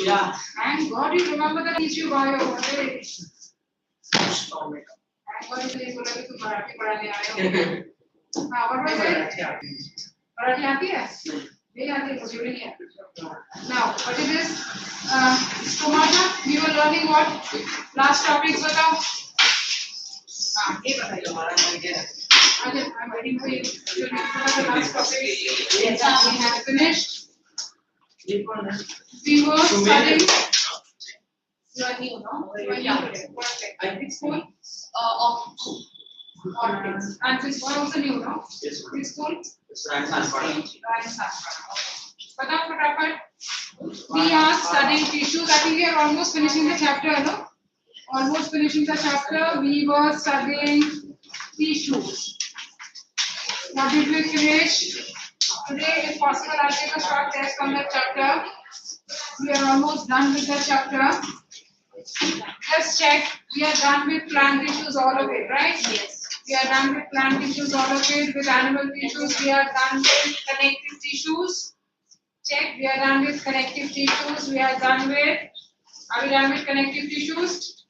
Yeah. Thank God you remember the teach you bio. Thank God you बोला कि तुम मराठी पढ़ाने आए हो. हाँ, what was it? मराठी आती है? नहीं आती, मुझे भी नहीं आती. Now, what is this? Stomata. We were learning what? Last topics बताओ. हाँ, ये बताइए. हमारा नाम क्या है? I'm waiting for you. You need to know the last topic. Yes, we have finished. We were studying. You are new, no? You are new today. Perfect. I think School? Orchids. And this one also new, no? Yes. Which school? It's Rajasthan. बताओ फटाफट. We are studying tissues. I think we are almost finishing the chapter, no? Almost finishing the chapter. We were studying tissues. Now did we finish? Today, if possible, I'll take a short test on that chapter. We are almost done with the chapter. Just check. We are done with plant tissues, all of it, right? Yes. We are done with plant tissues, all of it. With animal tissues, we are done with connective tissues. Check. We are done with connective tissues. We are done with. Are we done with connective tissues?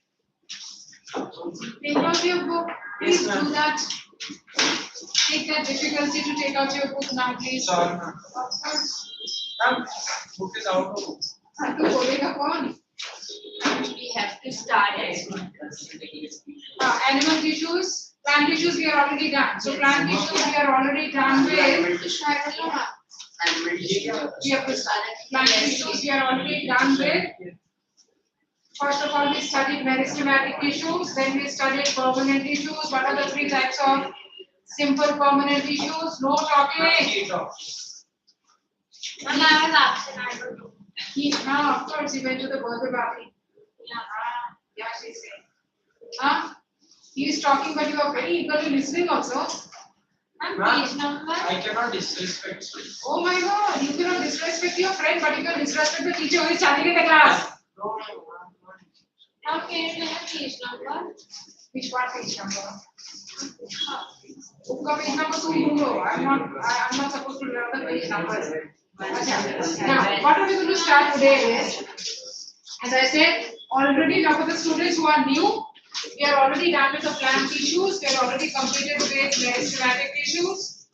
Take out your book. Please do that. Take that difficulty to take out your book now, please. Sorry. Of course. Book is out. तो बोलेगा कौन? We have to start it. Animal tissues, plant tissues we are already done. So plant tissues we are already done with. We have to start. Plant tissues we are already done with. First of all, we studied meristematic tissues. Then we studied permanent tissues. What are the three types of simple permanent tissues? No talking. When I was absent, I don't know. Of course, he went to the birthday party. Yeah, she's saying. He is talking, but you are very eagerly listening also. And page number? I cannot disrespect. Oh my God, you cannot disrespect your friend, but you can disrespect the teacher who is studying in the class. No. Okay, page number. Which one page number? Book ka page number two bolo. I'm not supposed to learn the page numbers. Now, what are we going to start today is, as I said, already now for the students who are new, we are already done with the plant tissues. We are already completed with meristematic tissues.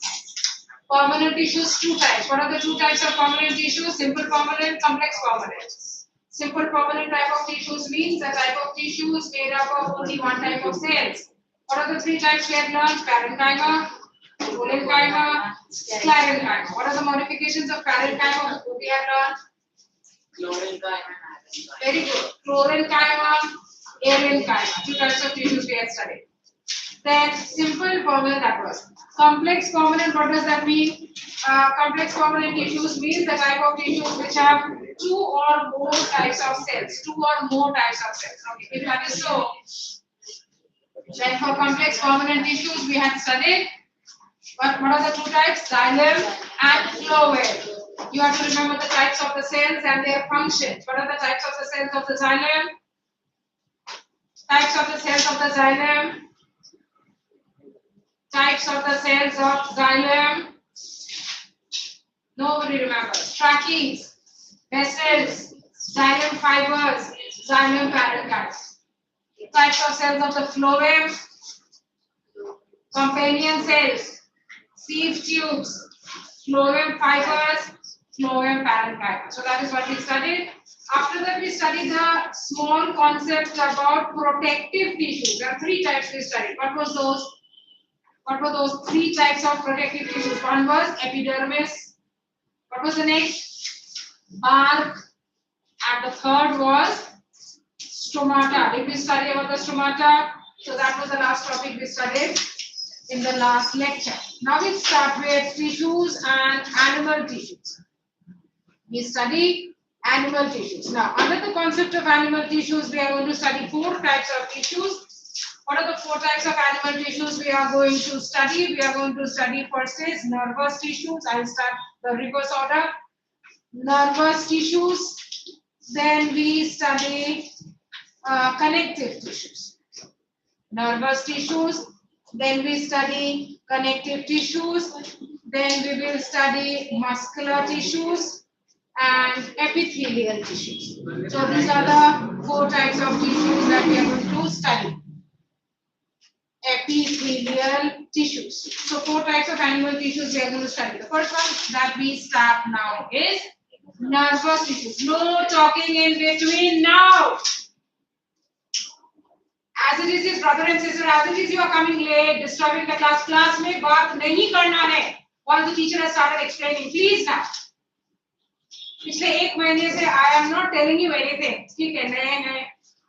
Permanent tissues, two types. What are the two types of permanent tissues? Simple permanent, complex permanent. Simple permanent type of tissues means a type of tissues made up of only one type of cells. What are the three types we have learned? Parenchyma, parenchyma, sclerenchyma. What are the modifications of parenchyma we have learned? Very good. Chlorenchyma, arenchyma. Two types of tissues we have studied. Then simple permanent, that was. Complex permanent, what does that mean? Complex permanent tissues means the type of tissues which have two or more types of cells. Two or more types of cells. Okay, if that is so, then for complex permanent tissues we had studied. What are the two types? Xylem and phloem. You have to remember the types of the cells and their functions. What are the types of the cells of the xylem? Types of the cells of the xylem. Types of the cells of xylem. Nobody remembers. Trachees, vessels, xylem fibers, xylem parenchyma. Types of cells of the phloem. Companion cells, sieve tubes, phloem fibers, phloem parenchyma. So that is what we studied. After that, we studied the small concept about protective tissues. There are three types we studied. What was those? What were those three types of protective tissues? One was epidermis. What was the next? Bark. And the third was stomata. Did we study about the stomata? So that was the last topic we studied in the last lecture. Now we start with tissues and animal tissues. We study animal tissues. Now, under the concept of animal tissues, we are going to study four types of tissues. What are the four types of animal tissues we are going to study? We are going to study first is nervous tissues. I will start the reverse order. Nervous tissues. Then we study connective tissues. Nervous tissues. Then we study connective tissues. Then we will study muscular tissues. and epithelial tissues. So these are the 4 types of tissues that we are going to study. Epithelial tissues. So 4 types of animal tissues we are going to study. The first one that we start now is nervous tissues. No talking in between now. As it is, brother and sister, as it is, you are coming late, disturbing the class. Class में बात नहीं करना है. Once the teacher has started explaining, please now. पिछले 1 महीने से I am not telling you anything. ठीक है, नए.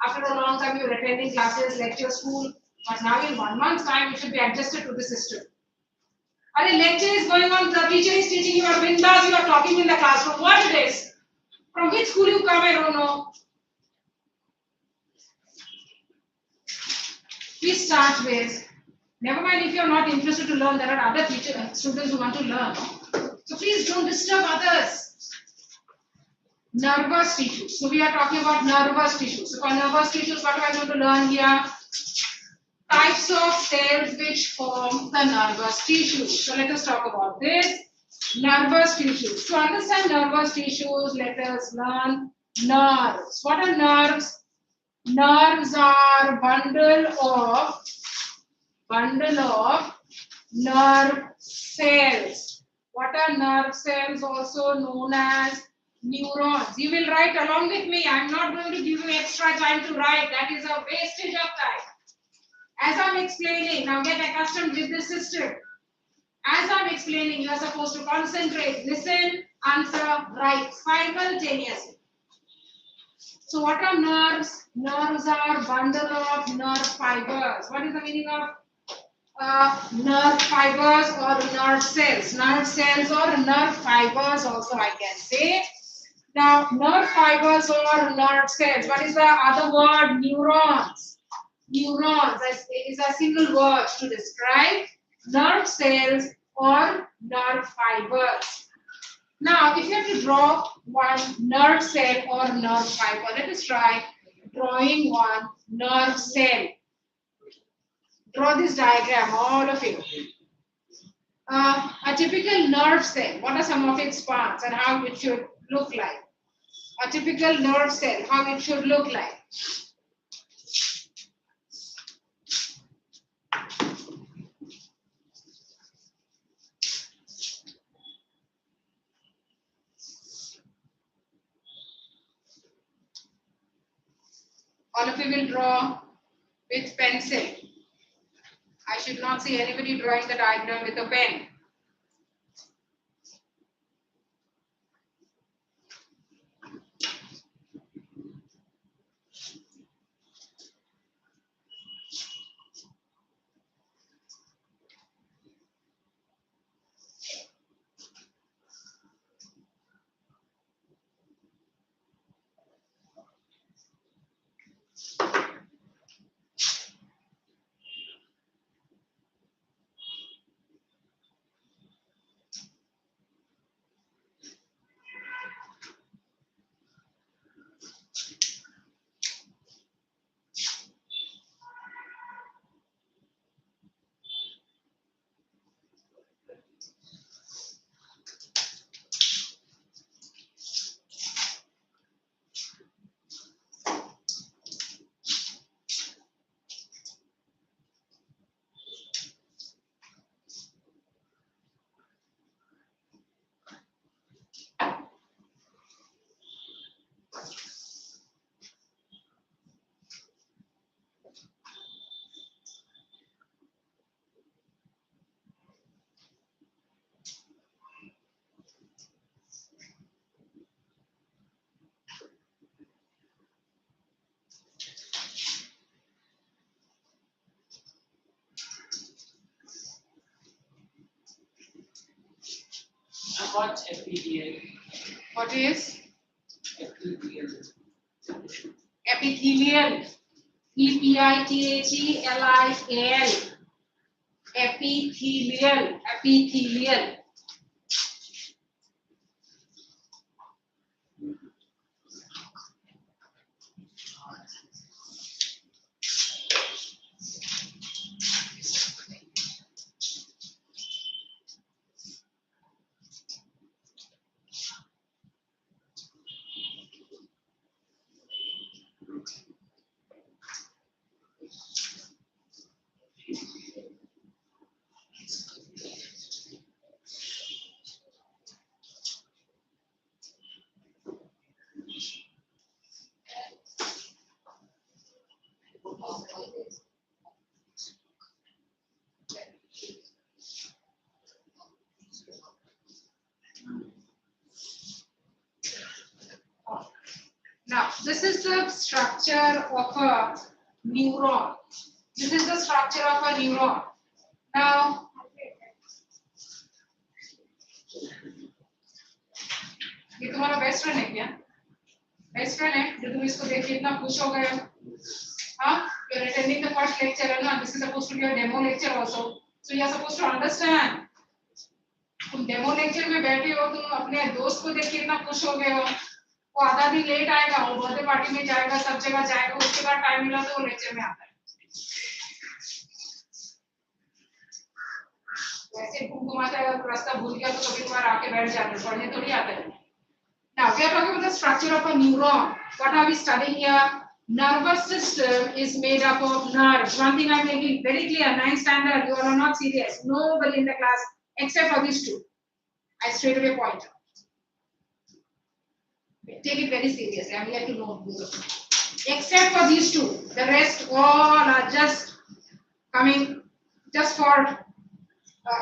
After a long time you are attending classes, lecture, school, but now in 1 month's time you should be adjusted to the system. A lecture is going on, the teacher is teaching you, are bindas, you are talking in the classroom. What it is? From which school you come, I don't know. We start with, never mind if you are not interested to learn, there are other students who want to learn. So please don't disturb others. Nervous tissues. So we are talking about nervous tissues. So for nervous tissues, what am I going to learn here? Types of cells which form the nervous tissues. So let us talk about this. Nervous tissues. To understand nervous tissues, let us learn nerves. What are nerves? Nerves are bundle of nerve cells. What are nerve cells? Also known as neurons. You will write along with me. I am not going to give you extra time to write. That is a wastage of time. As I am explaining, now get accustomed with the system. As I am explaining, you are supposed to concentrate, listen, answer, write simultaneously. So what are nerves? Nerves are bundle of nerve fibers. What is the meaning of nerve fibers or nerve cells? Nerve cells or nerve fibers also I can say. Now nerve fibers or nerve cells. What is the other word? Neurons. Neurons is a single word to describe nerve cells or nerve fibers. Now, if you have to draw one nerve cell or nerve fiber, let us try drawing one nerve cell. Draw this diagram, all of you. A typical nerve cell, what are some of its parts and how it should look like? A typical nerve cell, how it should look like? All of you will draw with pencil. I should not see anybody drawing the diagram with a pen. What's epithelial? What is? Epithelial. Epithelial. E-P-I-T-H-E-L-I-A-L. Epithelial. Epithelial. Now, this is the structure of a neuron. This is the structure of a neuron. Now, ये तुम्हारा best friend है क्या? Best friend है जो तुम इसको देख के इतना खुश हो गए हो? हाँ? You're attending the first lecture and this is supposed to be a demo lecture also. So you are supposed to understand. तुम डेमो लेक्चर में बैठे हो, तुम अपने दोस्त को देख के इतना खुश हो गए हो, वो आधा दिन लेट आएगा, वो बर्थडे पार्टी में जाएगा, सब जगह जाएगा, उसके बाद टाइम मिला तो वो लेक्चर में आता है। वैसे घुमाते रास्ता भूल गया तो कभी कभार आके बैठ जाते हैं, पढ़ने थोड़ी आता है। Now we are talking about the structure of a neuron. What are we studying here? Nervous system is made up of nerves. One thing I'm making very clear: 9th standard, you all are not serious. Nobody in the class except for these two. I straight away point out. Take it very seriously. I'm here to know except for these two. The rest all are just coming just for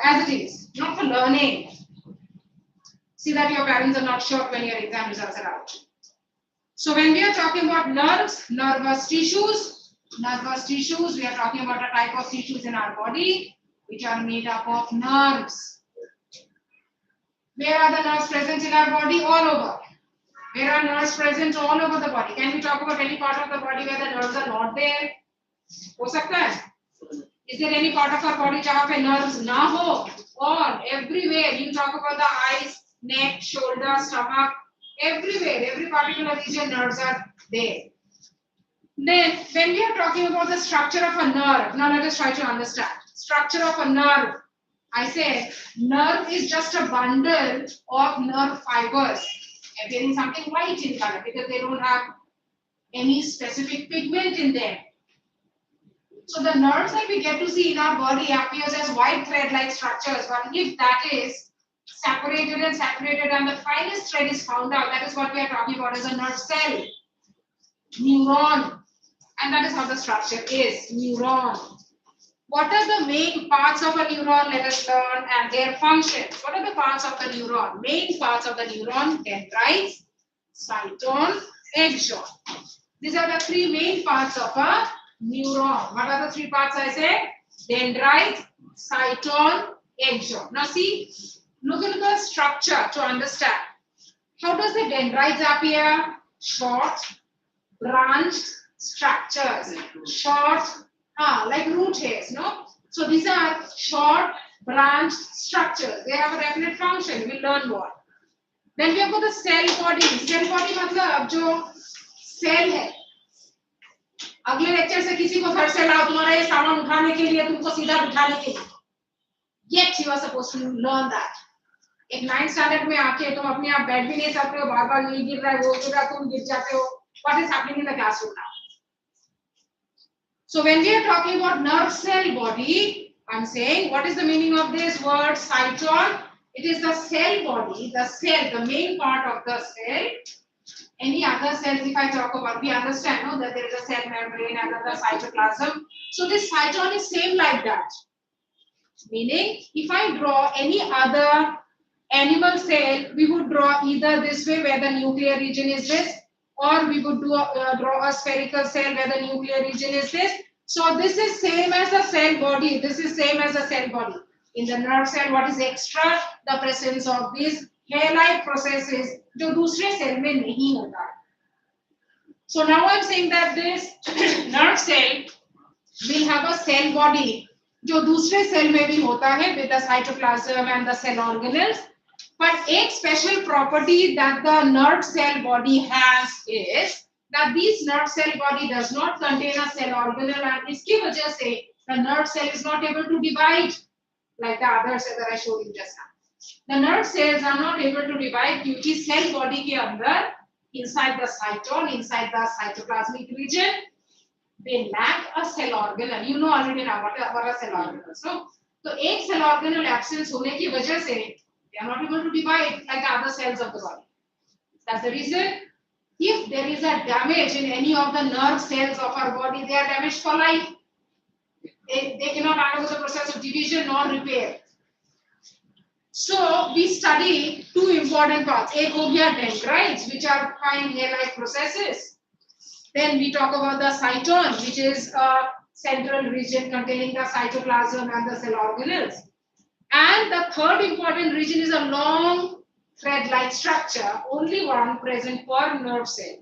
as it is, not for learning. See that your parents are not shocked when your exam results are out. So when we are talking about nerves, nervous tissues, we are talking about a type of tissues in our body which are made up of nerves. Where are the nerves present in our body? All over. Where are nerves present? All over the body. Can we talk about any part of the body where the nerves are not there? हो सकता है? Is there any part of our body जहाँ पे nerves ना हो? All, everywhere. You talk about the eyes, neck, shoulder, stomach, everywhere, every particular region nerves are there. Then, when we are talking about the structure of a nerve, now let us try to understand. Structure of a nerve. I said, nerve is just a bundle of nerve fibers appearing something white in color because they don't have any specific pigment in them. So the nerves that we get to see in our body appears as white thread-like structures, but if that is separated and the finest thread is found out, that is what we are talking about as a nerve cell, neuron, and that is how the structure is, neuron. What are the main parts of a neuron? Let us learn and their functions. What are the parts of the neuron? Main parts of the neuron: dendrites, cyton, axon. These are the three main parts of a neuron. What are the three parts I said? Dendrites, cyton, axon. Now see, look at the structure to understand. How does the dendrites appear? Short, branched structures. Short, like root hairs, no? So these are short, branched structures. They have a definite function. We'll learn more. Then we have got the cell body. Cell body मतलब जो cell है. अगले lecture से किसी को घर से लाओ तुम्हारा ये सामान उठाने के लिए, तुमको सीधा बिठाने के लिए. Yet you are supposed to learn that. एक 9th standard में आके तुम अपने आप बैठ भी नहीं सकते हो, बार-बार ये गिर रहा है, वो गिर रहा है, तुम गिर जाते हो. What is happening in the classroom now? So when we are talking about nerve cell body, I'm saying what is the meaning of this word cyton? It is the cell body, the cell, the main part of the cell. Any other cells, if I talk about, we understand, no, that there is a cell membrane and the cytoplasm. So this cyton is same like that. Meaning, if I draw any other animal cell, we would draw either this way where the nuclear region is this, or we would draw a spherical cell where the nuclear region is this. So this is same as the cell body. This is same as the cell body. In the nerve cell, what is extra? The presence of these hair-like processes, जो दूसरे cell में नहीं होता. So now I'm saying that this nerve cell will have a cell body, जो दूसरे cell में भी होता है with the cytoplasm and the cell organelles. But a special property that the nerve cell body has is that this nerve cell body does not contain a cell organelle, and इसकी वजह से the nerve cell is not able to divide like the other cell that I showed you just now. The nerve cells are not able to divide क्योंकि cell body के अंदर inside the cyton, inside the cytoplasmic region, they lack a cell organelle. You know already now what are cell organelles. So एक cell organelle absence होने की वजह से they are not able to divide like the other cells of the body. That's the reason. If there is a damage in any of the nerve cells of our body, they are damaged for life. They cannot undergo the process of division nor repair. So we study two important parts. एक हो गया dendrites, which are fine hair-like processes. Then we talk about the cyton, which is a central region containing the cytoplasm and the cell organelles. And the third important region is a long thread-like structure, only one present per nerve cell.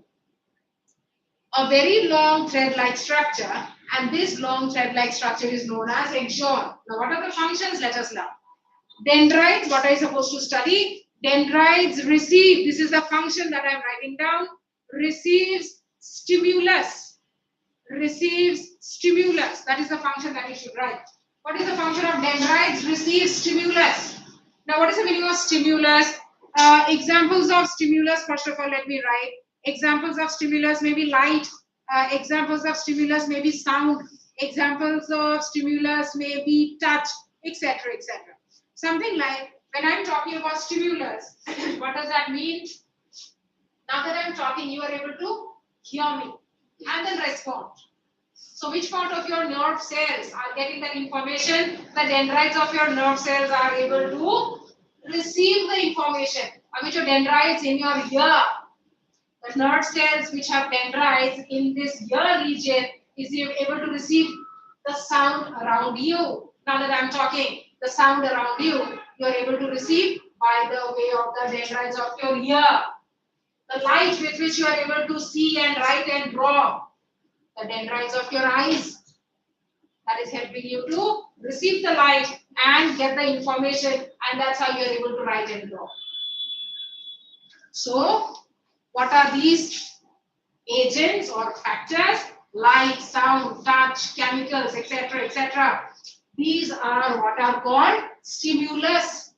A very long thread-like structure, and this long thread-like structure is known as axon. Now, what are the functions? Let us learn. Dendrites, what are you supposed to study? Dendrites receive, this is the function that I am writing down, receives stimulus. Receives stimulus. That is the function that you should write. What is the function of dendrites? Receives stimulus. Now, what is the meaning of stimulus? Examples of stimulus, first of all, let me write. Examples of stimulus may be light. Examples of stimulus may be sound. Examples of stimulus may be touch, etc., etc. Something like, when I'm talking about stimulus, what does that mean? Now that I'm talking, you are able to hear me and then respond. So which part of your nerve cells are getting that information? The dendrites of your nerve cells are able to receive the information. Which are dendrites in your ear? The nerve cells which have dendrites in this ear region is able to receive the sound around you. Now that I'm talking, the sound around you, you're able to receive by the way of the dendrites of your ear. The light with which you are able to see and write and draw, the dendrites of your eyes, that is helping you to receive the light and get the information, and that's how you're able to write and draw. So, what are these agents or factors? Light, sound, touch, chemicals, etc., etc. These are what are called stimulus.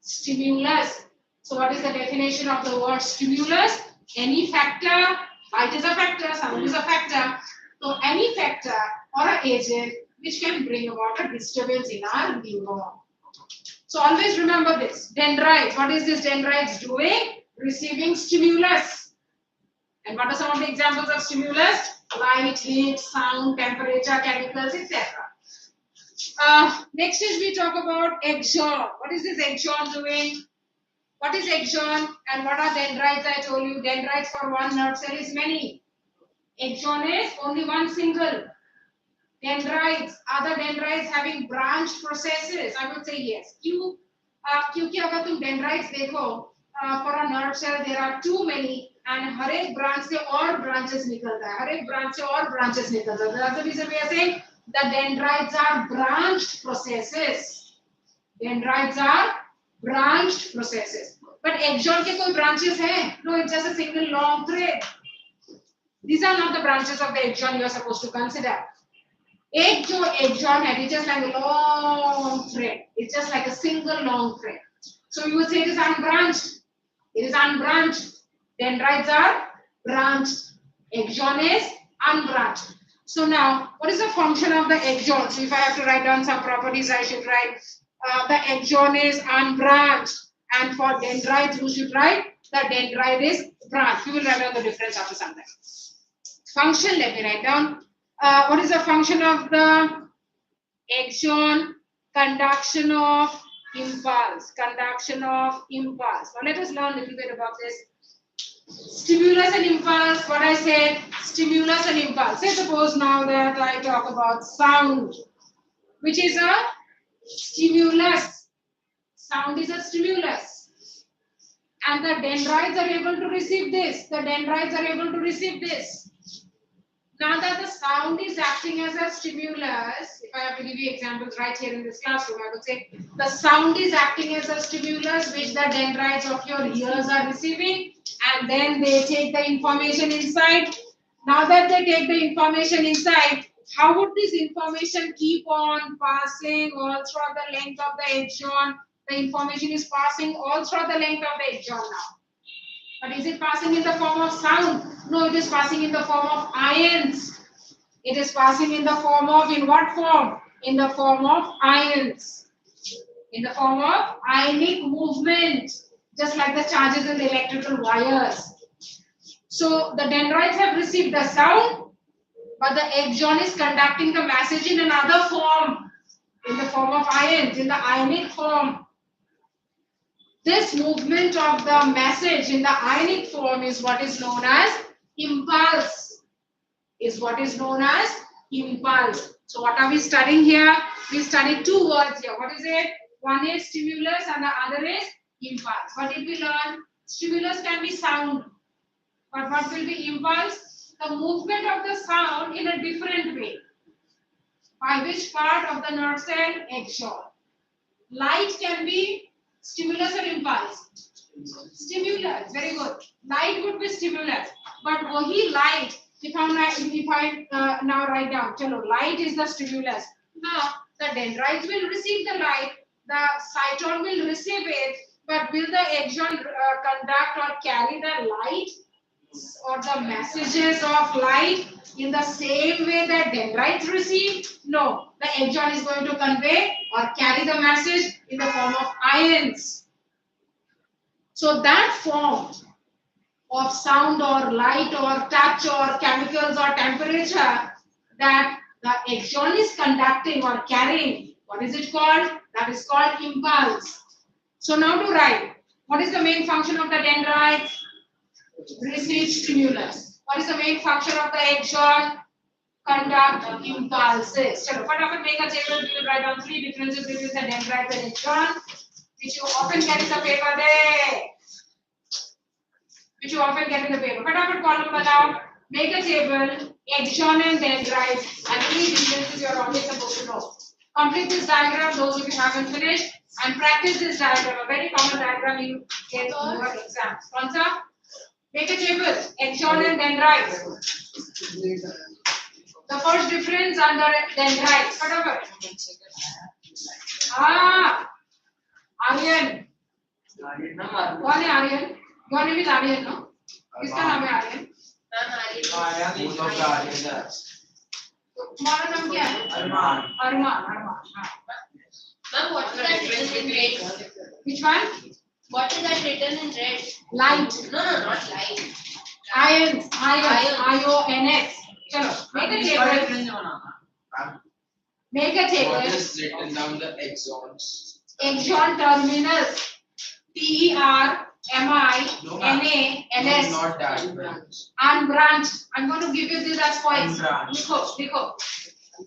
Stimulus. So what is the definition of the word stimulus? Any factor, light is a factor, sound is a factor. So any factor or an agent which can bring about a disturbance in our neuron. So always remember this. Dendrites. What is this dendrites doing? Receiving stimulus. And what are some of the examples of stimulus? Light, heat, sound, temperature, chemicals, etc. Next is we talk about axon. What is this axon doing? What is axon and what are dendrites? I told you dendrites for one nerve cell is many. Axon is only one single. Dendrites, other dendrites having branched processes? I would say yes. क्योंकि अगर तुम dendrites देखो, for a nerve cell there are too many and हर एक branch से और branches निकलता है. हर एक branch से और branches निकलता है. That's the reason we are saying the dendrites are branched processes. Dendrites are branched processes. But axon के कोई branches हैं? No, it's just a single long thread. These are not the branches of the axon you are supposed to consider. एक जो axon है, it's just like a long thread. It's just like a single long thread. So you would say it is unbranched. It is unbranched. Dendrites are branched. Axon is unbranched. So now, what is the function of the axon? So if I have to write down some properties, I should write the axon is unbranched. And for dendrites, you should write the dendrite is branched. You will write down the difference after some time. Function, let me write down. What is the function of the axon? Conduction of impulse. Conduction of impulse. Now let us learn a little bit about this. Stimulus and impulse. What I said, stimulus and impulse. Say suppose now that I talk about sound, which is a stimulus. Sound is a stimulus. And the dendrites are able to receive this. The dendrites are able to receive this. Now that the sound is acting as a stimulus, if I have to give you examples right here in this classroom, I would say the sound is acting as a stimulus which the dendrites of your ears are receiving, and then they take the information inside. Now that they take the information inside, how would this information keep on passing all throughout the length of the axon? The information is passing all throughout the length of the axon now. But is it passing in the form of sound? No, it is passing in the form of ions. It is passing in the form of, in what form? In the form of ions. In the form of ionic movement, just like the charges in the electrical wires. So the dendrites have received the sound, but the axon is conducting the message in another form, in the form of ions, in the ionic form. This movement of the message in the ionic form is what is known as impulse. Is what is known as impulse. So what are we studying here? We studied two words here. What is it? One is stimulus and the other is impulse. What did we learn? Stimulus can be sound. But what will be impulse? The movement of the sound in a different way. By which part of the nerve cell? Axon. Light can be stimulus or impulse? Stimulus. Very good. Light would be stimulus. But wahi light, if I now write down, chalo, light is the stimulus. Now, the dendrites will receive the light, the cytosol will receive it, but will the axon conduct or carry the light or the messages of light in the same way that dendrites receive? No, the axon is going to convey or carry the message in the form of ions. So that form of sound or light or touch or chemicals or temperature that the axon is conducting or carrying, what is it called? That is called impulse. So now to write, what is the main function of the dendrites? Receive stimulus. What is the main function of the axon? Conduct impulses. Chalo, fatapat make a table. We will write down three differences between the dendrites and axon, which you often get in the paper there. Which you often get in the paper. Fatapat column banao. Make a table, axon and dendrites, and three differences you are always supposed to know. Complete this diagram, those of you haven't finished, and practice this diagram. A very common diagram you get in your exam. Sponsor? Make a table, axon and dendrites. The first difference under dendrites. Whatever. Aryan. कौन है आर्यन? कौन है आर्यन ना? किसका नाम है आर्यन? तुम्हारा नाम क्या है? अरमान. Ma'am, what is that written in red? Which one? What is that written in red? Light. No, not light. Ions. I-O-N-S. चलो, make a table. Make a table. What is written down the axons? Axon terminus. Terminals. Not that branch. Unbranched. I'm going to give you this as points. Likho.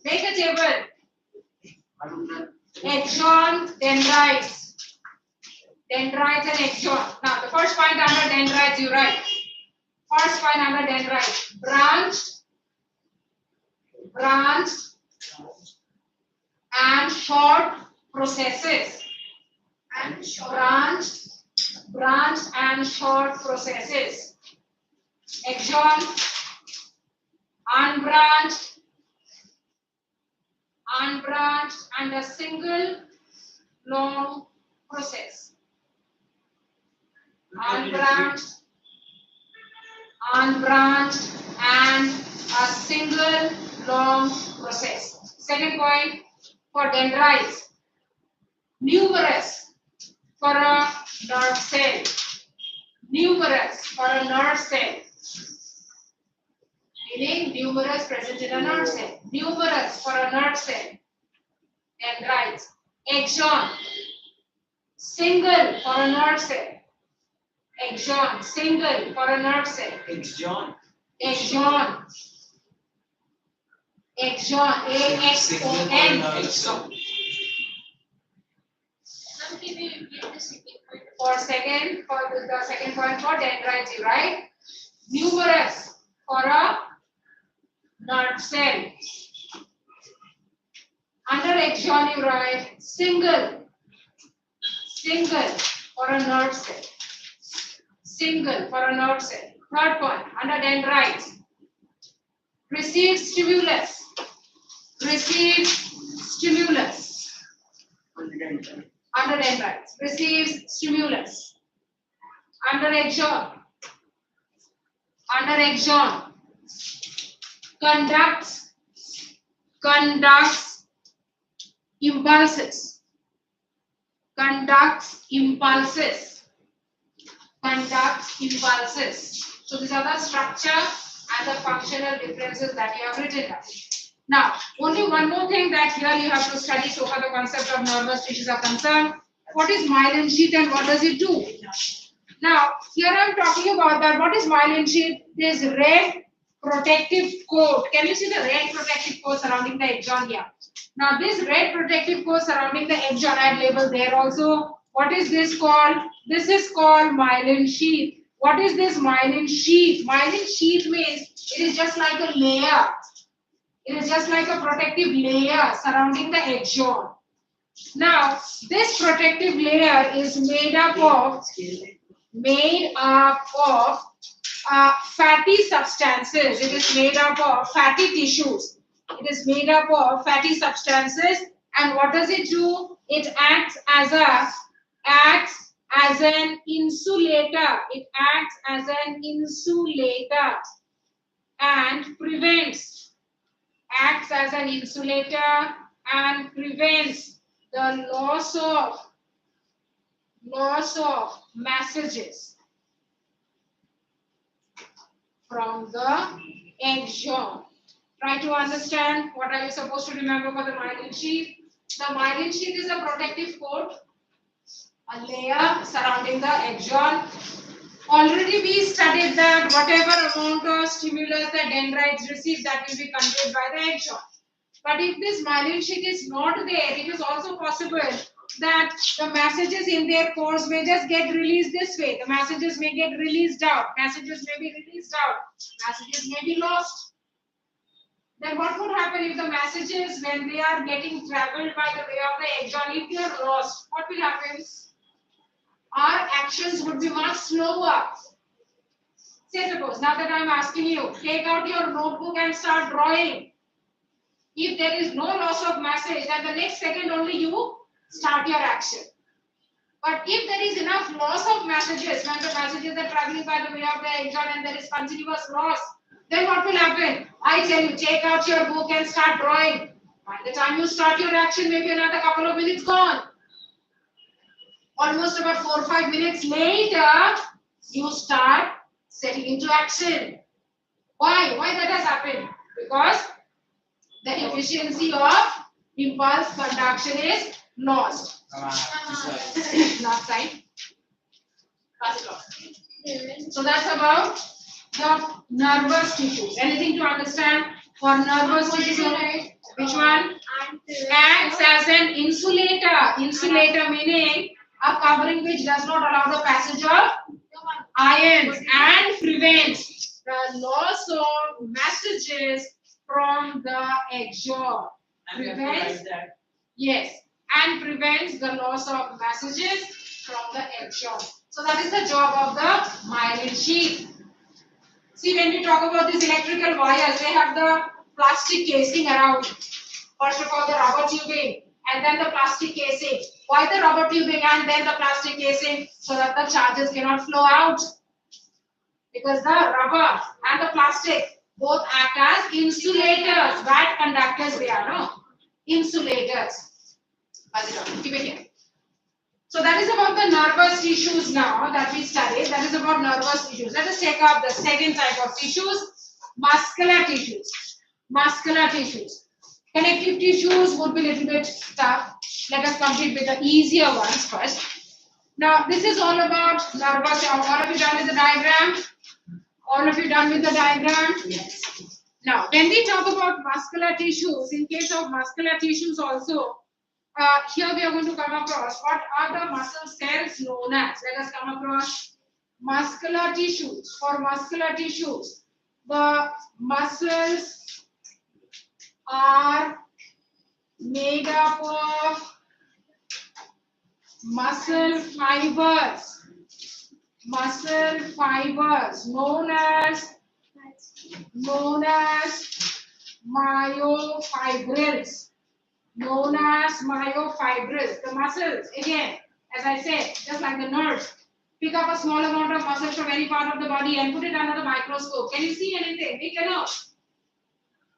Make a table. Axon, dendrites. Dendrites and axon. Now, the first point under dendrites, you write. First point under dendrites. Branched, and short processes. Branched and short processes. Axon, unbranched, and a single long process. Unbranched, and a single long process. Second point for dendrites. Numerous for a nerve cell. Numerous for a nerve cell. Meaning numerous present in a nerve cell. Numerous for a nerve cell. Dendrites. Axon. Single for a nerve cell. Axon. Single for a nerve cell. Axon. A-X-O-N. Ma'am, can you repeat the second point? For the second point for dendrites, you write numerous for a nerve cell. Under axon, you write single for a nerve cell. Single for a nerve cell. Third point under dendrites. Receives stimulus. Under dendrites. Receives stimulus. Under axon. Conducts impulses. So these are the structure and the functional differences that you have written down. Now, only one more thing that here you have to study so far the concept of nervous tissues are concerned. What is myelin sheath and what does it do? Now, here I am talking about that. What is myelin sheath? This red protective coat. Can you see the red protective coat surrounding the axon here? Now, this red protective coat surrounding the axon, I have labeled there also. What is this called? This is called myelin sheath. What is this myelin sheath? Myelin sheath means it is just like a layer. It is just like a protective layer surrounding the axon. Now, this protective layer is made up of fatty substances. It is made up of fatty tissues. It is made up of fatty substances. And what does it do? It acts as an insulator. It acts as an insulator and prevents. Acts as an insulator and prevents the loss of messages from the axon. Try to understand what are you supposed to remember for the myelin sheath. The myelin sheath is a protective coat, a layer surrounding the axon. Already we studied that whatever amount of stimulus the dendrites receive, that will be conveyed by the axon. But if this myelin sheath is not there, it is also possible that the messages in their course may just get released this way. The messages may get released out. Messages may be released out. Messages may be lost. Then what would happen if the messages, when they are getting traveled by the way of the axon, if they are lost, what will happen? Our actions would be much slower. Say suppose, now that I am asking you, take out your notebook and start drawing. If there is no loss of message, then the next second only you start your action. But if there is enough loss of messages, when the messages are traveling by the way of the axon and there is continuous loss, then what will happen? I tell you, take out your book and start drawing. By the time you start your action, maybe another couple of minutes gone. Almost about 4 or 5 minutes later, you start setting into action. Why? Why that has happened? Because the efficiency of impulse conduction is lost. Last side. Pass it on. So that's about the nervous tissues. Anything to understand for nervous tissue? Which one? Acts as an insulator. Insulator meaning a covering which does not allow the passage of ions and prevents the loss of messages from the axon. Prevents, yes, and prevents the loss of messages from the axon. So that is the job of the myelin sheath. See, when we talk about these electrical wires, they have the plastic casing around. First of all, the rubber tubing and then the plastic casing. Why the rubber tubing and then the plastic casing? So that the charges cannot flow out. Because the rubber and the plastic both act as insulators. Bad conductors they are, no? Insulators. Keep it here. So that is about the nervous tissues now that we studied. That is about nervous tissues. Let us take up the second type of tissues, muscular tissues. Muscular tissues. Connective tissues would be a little bit tough. Let us complete with the easier ones first. Now this is all about nervous. All of you done with the diagram? All of you done with the diagram? Yes. Now when we talk about muscular tissues, in case of muscular tissues also, here we are going to come across what are the muscle cells known as. Let us come across muscular tissues. For muscular tissues, the muscles are made up of muscle fibers. Muscle fibers known as myofibrils. Known as myofibrils. The muscles, again, as I said, just like the nerves, pick up a small amount of muscle from any part of the body and put it under the microscope. Can you see anything? We cannot.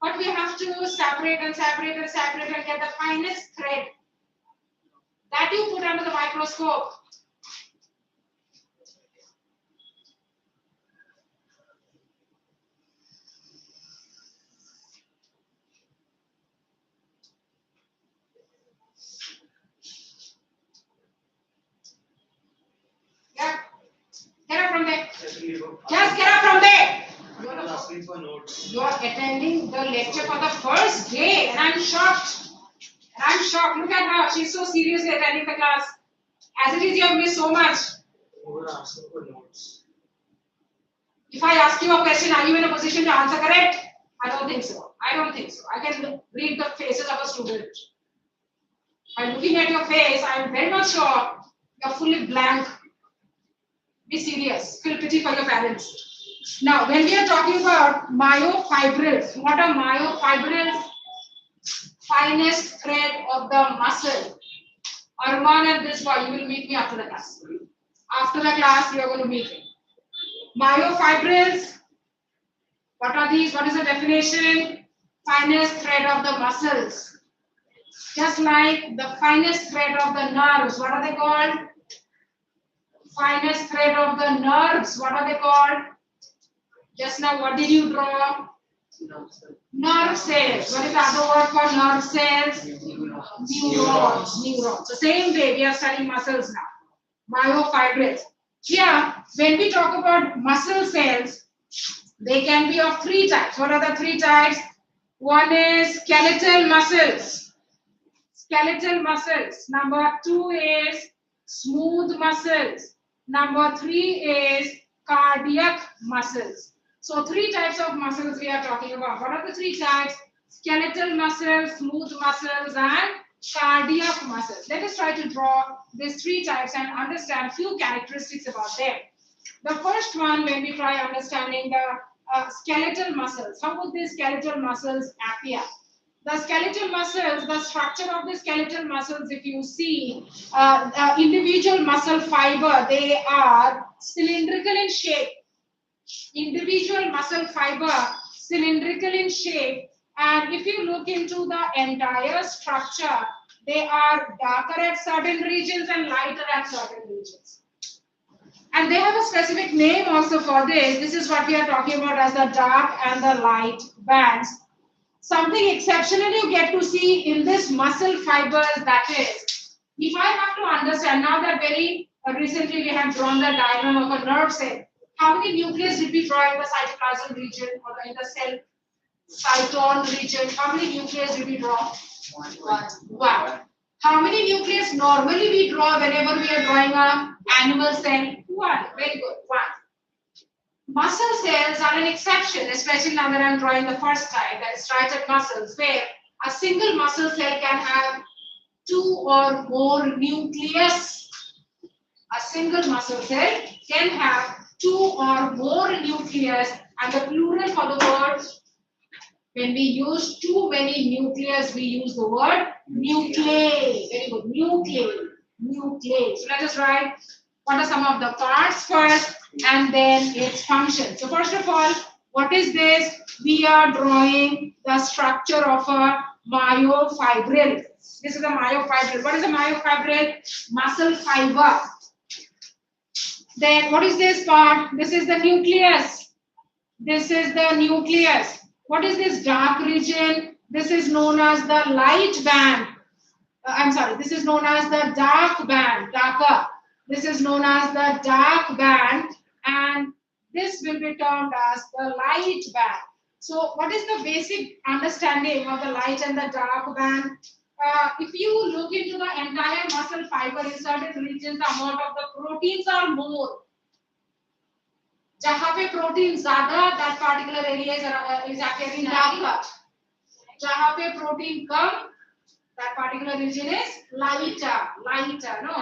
But we have to separate and separate and separate and get the finest thread. That you put under the microscope. Just get up from there. asking for notes. You are attending the lecture for the first day, and I'm shocked. Look at her. She's so seriously attending the class. As it is, you have missed so much. You were asking for notes. If I ask you a question, are you in a position to answer correct? I don't think so. I can read the faces of a student. By looking at your face, I am very much sure you're fully blank. Be serious. Feel pity for your parents. Now, when we are talking about myofibrils, what are myofibrils? Finest thread of the muscle. Arman and this boy, you will meet me after the class. After the class, you are going to meet me. Myofibrils. What are these? What is the definition? Finest thread of the muscles. Just like the finest thread of the nerves. What are they called? Finest thread of the nerves. What are they called? Just now, what did you draw? Nerve cells. What is the other word for nerve cells? Neurons. So same way, we are studying muscles now. Myofibrils. Here, when we talk about muscle cells, they can be of three types. What are the three types? One is skeletal muscles. Number two is smooth muscles. Number three is cardiac muscles. So three types of muscles we are talking about. What are the three types? Skeletal muscles, smooth muscles, and cardiac muscles. Let us try to draw these three types and understand few characteristics about them. The first one, when we try understanding the skeletal muscles, how would these skeletal muscles appear? The skeletal muscles, the structure of the skeletal muscles, if you see, individual muscle fiber, they are cylindrical in shape. Individual muscle fiber, cylindrical in shape, and if you look into the entire structure, they are darker at certain regions and lighter at certain regions. And they have a specific name also for this. This is what we are talking about as the dark and the light bands. Something exceptional you get to see in this muscle fibers, that is, if I have to understand, now that very recently we have drawn the diagram of a nerve cell. How many nucleus did we draw in the cytoplasm region or in the cell cytone region? How many nucleus did we draw? One. How many nucleus normally we draw whenever we are drawing an animal cell? One. Very good. One. Muscle cells are an exception, especially now that I am drawing the first type, that is striated muscles, where a single muscle cell can have two or more nucleus. A single muscle cell can have two or more nucleus, and the plural for the word, when we use too many nucleus, we use the word nuclei. Very good. Nuclei. So let us write what are some of the parts first and then its function. So first of all, what is this? We are drawing the structure of a myofibril. This is a myofibril. What is a myofibril? Muscle fiber. Then what is this part? This is the nucleus. What is this dark region? This is known as the light band. This is known as the dark band, darker. This is known as the dark band, and this will be termed as the light band. So what is the basic understanding of the light and the dark band? If you look into the entire muscle fiber, in certain regions, the amount of the proteins are more. Jahan pe protein zyada, that particular area is appearing darker. Jahan pe protein kam, that particular region is lighter. No?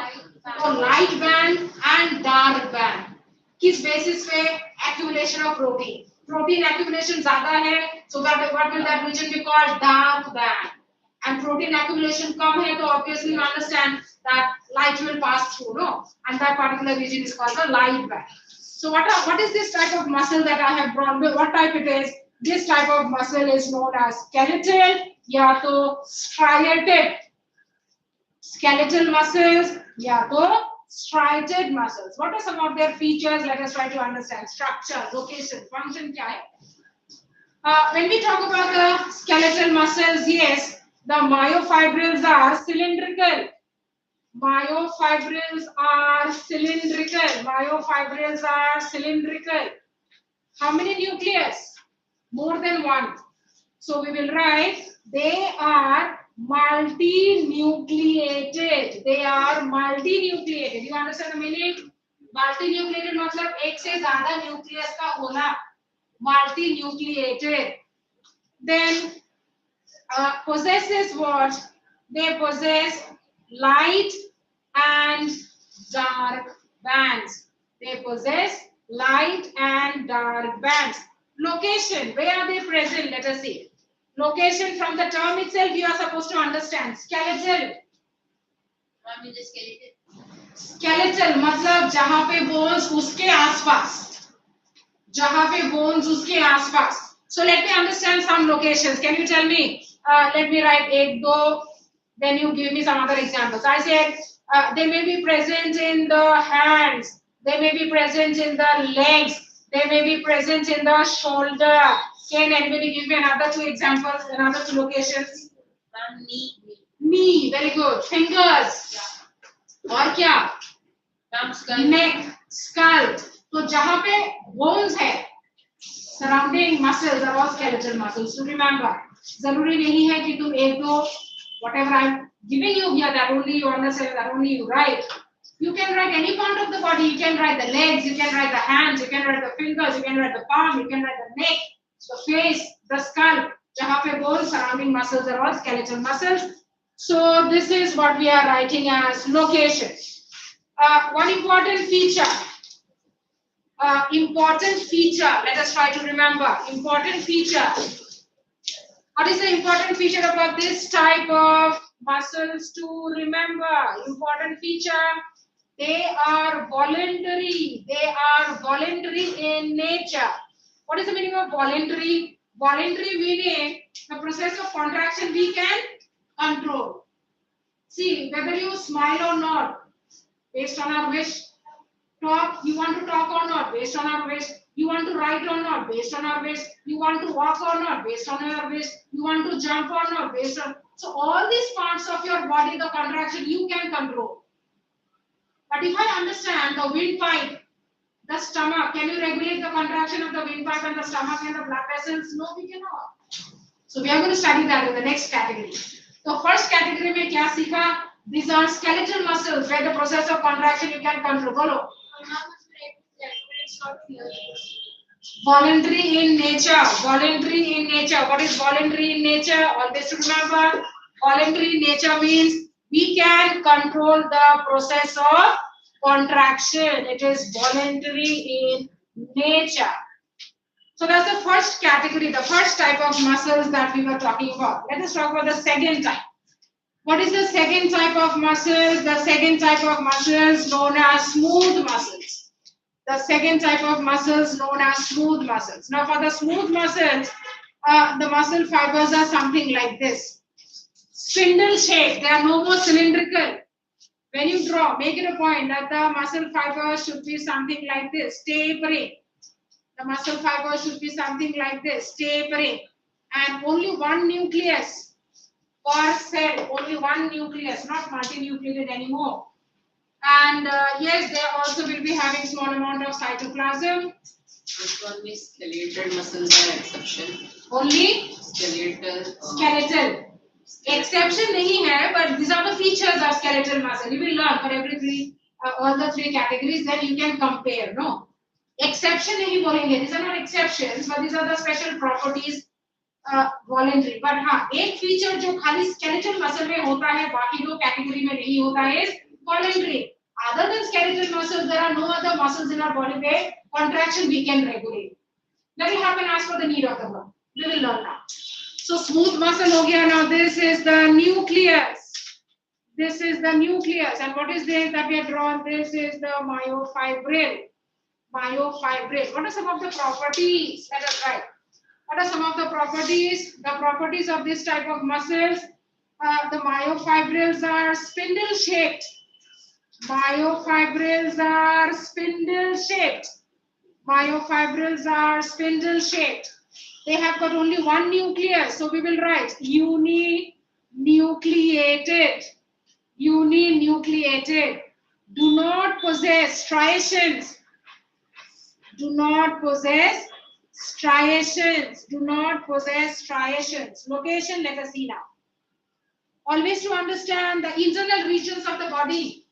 So light band and dark band. किस basis पे accumulation of protein? Protein accumulation ज़्यादा है, so that what will that region be called? Dark band. And protein accumulation कम है, तो obviously you understand that light will pass through, no? And that particular region is called the light band. So what is this type of muscle that I have drawn? What type it is? This type of muscle is known as skeletal, या तो striated. Skeletal muscles, या तो striated muscles. What are some of their features? Let us try to understand. Structure, location, function क्या है? When we talk about the skeletal muscles, yes, the myofibrils are cylindrical. Myofibrils are cylindrical. How many nucleus? More than one. So we will write they are multinucleated. They are multinucleated. You understand the meaning? Multinucleated मतलब एक से ज़्यादा nucleus का होना. Multinucleated. Then possesses what? They possess light and dark bands. They possess light and dark bands. Location, where are they present? Let us see. Location, from the term itself you are supposed to understand. Skeletal. I mean the skeleton. Skeletal मतलब जहाँ पे bones उसके आसपास. जहाँ पे bones उसके आसपास. So let me understand some locations. Can you tell me? Let me write एक दो. Then you give me some other examples. I said they may be present in the hands. They may be present in the legs. They may be present in the shoulder. Can anybody give me another two examples, another two locations? Knee. Knee, very good. Fingers. और क्या? Neck, skull. तो जहाँ पे bones है, surrounding muscles are all skeletal muscles. So remember, जरूरी नहीं है कि तुम एक दो whatever I'm giving you here, that only you understand, that only you write. You can write any part of the body. You can write the legs, you can write the hands, you can write the fingers, you can write the palm, you can write the neck, the face, the skull. जहाँ पे bones, surrounding muscles are all skeletal muscles. So this is what we are writing as location. One important feature. Let us try to remember. Important feature. What is the important feature about this type of muscles to remember? Important feature. They are voluntary. They are voluntary in nature. What is the meaning of voluntary? Voluntary meaning the process of contraction we can control. See, whether you smile or not, based on our wish. Talk, you want to talk or not, based on our wish. You want to write or not, based on our wish. You want to walk or not, based on your wish. You want to jump or not, based on. So all these parts of your body, the contraction, you can control. But if I understand the windpipe, the stomach, can you regulate the contraction of the windpipe and the stomach and the blood vessels? No, we cannot. So we are going to study that in the next category. So first category में क्या सीखा? These are skeletal muscles where the process of contraction you can control. Follow. It's not clear. Voluntary in nature. Voluntary in nature. What is voluntary in nature? Always remember. Voluntary in nature means we can control the process of contraction. It is voluntary in nature. So that's the first category, the first type of muscles that we were talking about. Let us talk about the second type. What is the second type of muscles? The second type of muscles known as smooth muscles. The second type of muscles known as smooth muscles. Now for the smooth muscles, the muscle fibers are something like this. Spindle shape, they are no more cylindrical. When you draw, make it a point that the muscle fiber should be something like this, tapering. The muscle fiber should be something like this, tapering. And only one nucleus per cell, only one nucleus, not multinucleated anymore. And yes, they also will be having small amount of cytoplasm. Which one is skeletal muscles are exception? Only skeletal. Exception nahi hai, but these are the features of skeletal muscle. You will learn for every all the three categories, then you can compare. No, exception nahi bolenge. These are not exceptions, but these are the special properties. Voluntary. But हाँ, एक feature जो खाली skeletal muscle में होता है, बाकी दो category में नहीं होता है, is voluntary. Other than skeletal muscles, there are no other muscles in our body where contraction we can regulate. That will happen as per the need of the body. We will learn now. So smooth muscle हो गया. Now this is the nucleus. This is the nucleus. And what is this that we have drawn? This is the myofibril. Myofibril. What are some of the properties? Let us write. What are some of the properties? The properties of this type of muscles. The myofibrils are spindle shaped. Myofibrils are spindle shaped. Myofibrils are spindle shaped. They have got only one nucleus, so we will write uninucleated. Uninucleated. Do not possess striations. Do not possess striations, do not possess striations. Location, let us see now. Always to understand the internal regions of the body.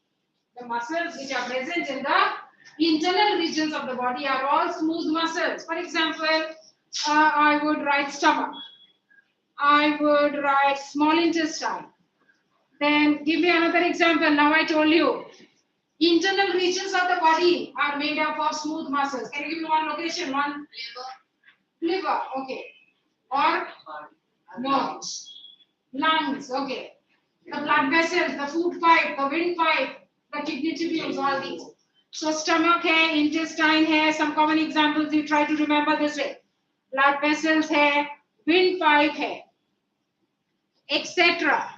The muscles which are present in the internal regions of the body are all smooth muscles. For example, I would write stomach. I would write small intestine. Then give me another example. Now I told you. Internal regions of the body are made up of smooth muscles. Can you give me one location? One? Liver. Okay. Or? Lungs. Lungs. Okay. The blood vessels, the food pipe, the wind pipe, the kidney tubules, all these. So stomach hai, intestine hai, some common examples you try to remember this way. Blood vessels hai, wind pipe hai, etc.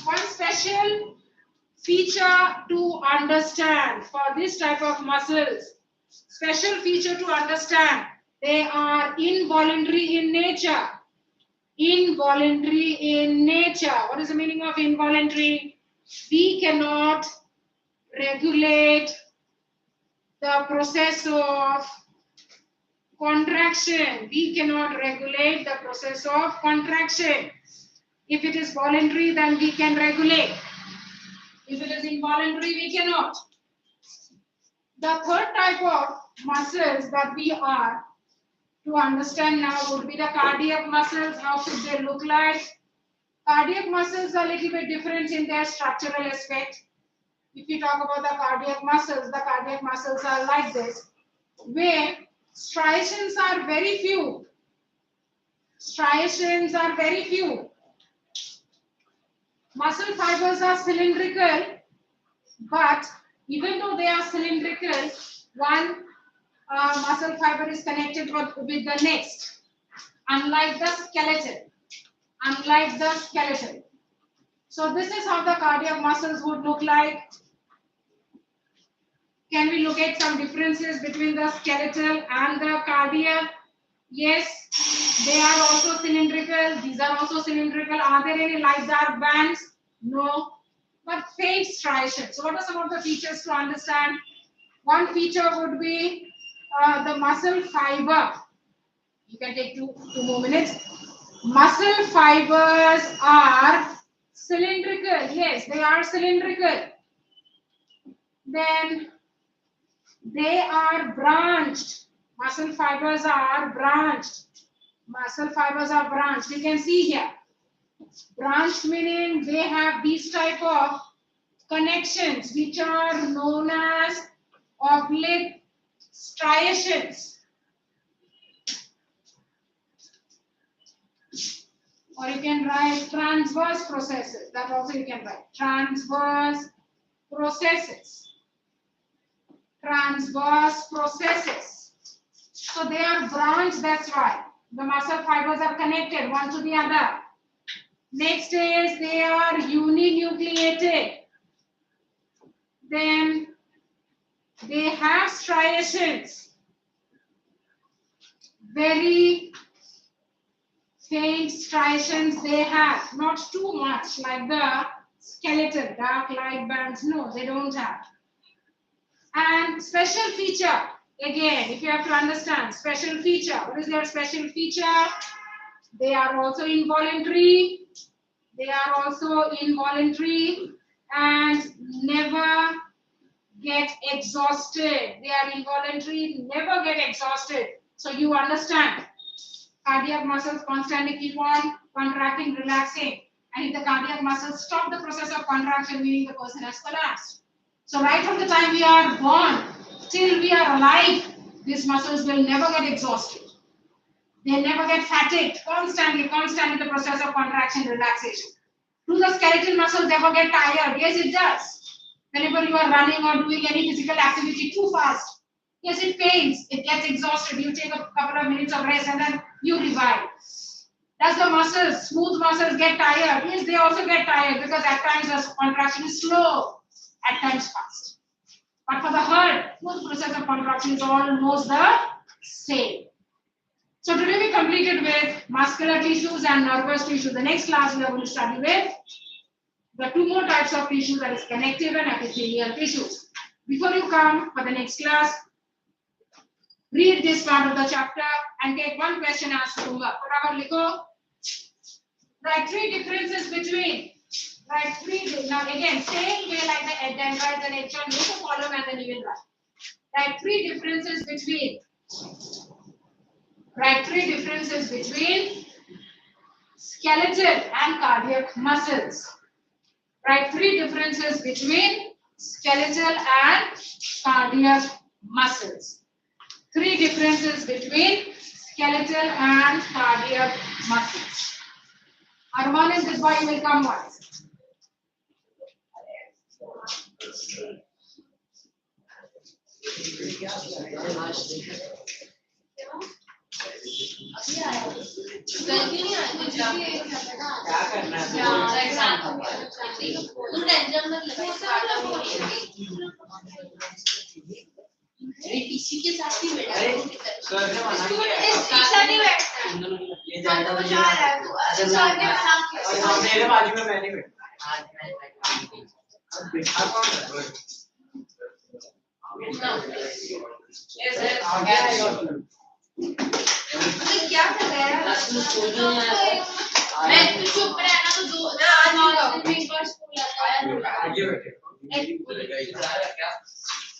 One special feature to understand for this type of muscles, special feature to understand, they are involuntary in nature. Involuntary in nature. What is the meaning of involuntary? We cannot regulate the process of contraction. We cannot regulate the process of contraction. If it is voluntary, then we can regulate. If it is involuntary, we cannot. The third type of muscles that we are to understand now would be the cardiac muscles. How should they look like? Cardiac muscles are a little bit different in their structural aspect. If you talk about the cardiac muscles are like this, where striations are very few. Striations are very few. Muscle fibers are cylindrical, but even though they are cylindrical, one muscle fiber is connected with the next, unlike the skeleton. So this is how the cardiac muscles would look like. Can we look at some differences between the skeletal and the cardiac? Yes, they are also cylindrical. These are also cylindrical. Are there any light dark bands? No, but faint striations. So what are some of the features to understand? One feature would be the muscle fiber. You can take two more minutes. Muscle fibers are cylindrical. Yes, they are cylindrical. Then they are branched. Muscle fibers are branched. Muscle fibers are branched. You can see here. Branched meaning they have these type of connections which are known as oblique striations. Or you can write transverse processes. That also you can write. Transverse processes. Transverse processes. So they are branched, that's why. The muscle fibers are connected one to the other. Next is they are uninucleated. Then they have striations. Very faint striations they have. Not too much like the skeleton, dark light bands. No, they don't have. And special feature, again, if you have to understand, special feature. What is their special feature? They are also involuntary. They are also involuntary and never get exhausted. They are involuntary, never get exhausted. So you understand, cardiac muscles constantly keep on contracting, relaxing. And if the cardiac muscles stop the process of contraction, meaning the person has collapsed. So right from the time we are born till we are alive, these muscles will never get exhausted. They never get fatigued. Constantly the process of contraction, relaxation. Do the skeletal muscles ever get tired? Yes, it does. Whenever you are running or doing any physical activity too fast, yes, it pains. It gets exhausted. You take a couple of minutes of rest and then you revive. Does the muscles, smooth muscles get tired? Yes, they also get tired because at times the contraction is slow, at times fast. But for the heart, the process of contraction is almost the same. So today we completed with muscular tissues and nervous tissue. The next class we are going to study with the two more types of tissues, that is connective and epithelial tissues. Before you come for the next class, read this part of the chapter and take one question as homework. Fatafat likho. Write three differences between. Write three. Now again, same way like the dendrites and exon, you can follow and then you will write. Write three differences between. Write three differences between skeletal and cardiac muscles. Write three differences between skeletal and cardiac muscles. Three differences between skeletal and cardiac muscles. Arman is this boy, you will come once. TC के साथ ही बैठा अरे sir ने मना किया है ये ज्यादा बजे मेरे बाजू में मैं नहीं बैठा बैठा कौन है क्या कर रहा है मैं तो चुप रहना तो दो ना आज में एक बार स्कूल आता है आगे बैठे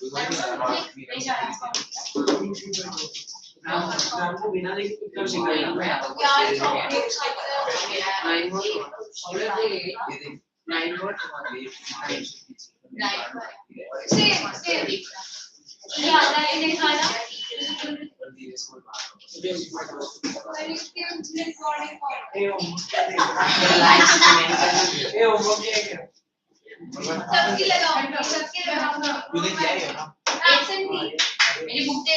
नहीं जा रहा आपको बिना देखे कुछ कर सिखाया सबकी लगाओ सबकी लगाओ तूने किया है ना मेरी बुक दे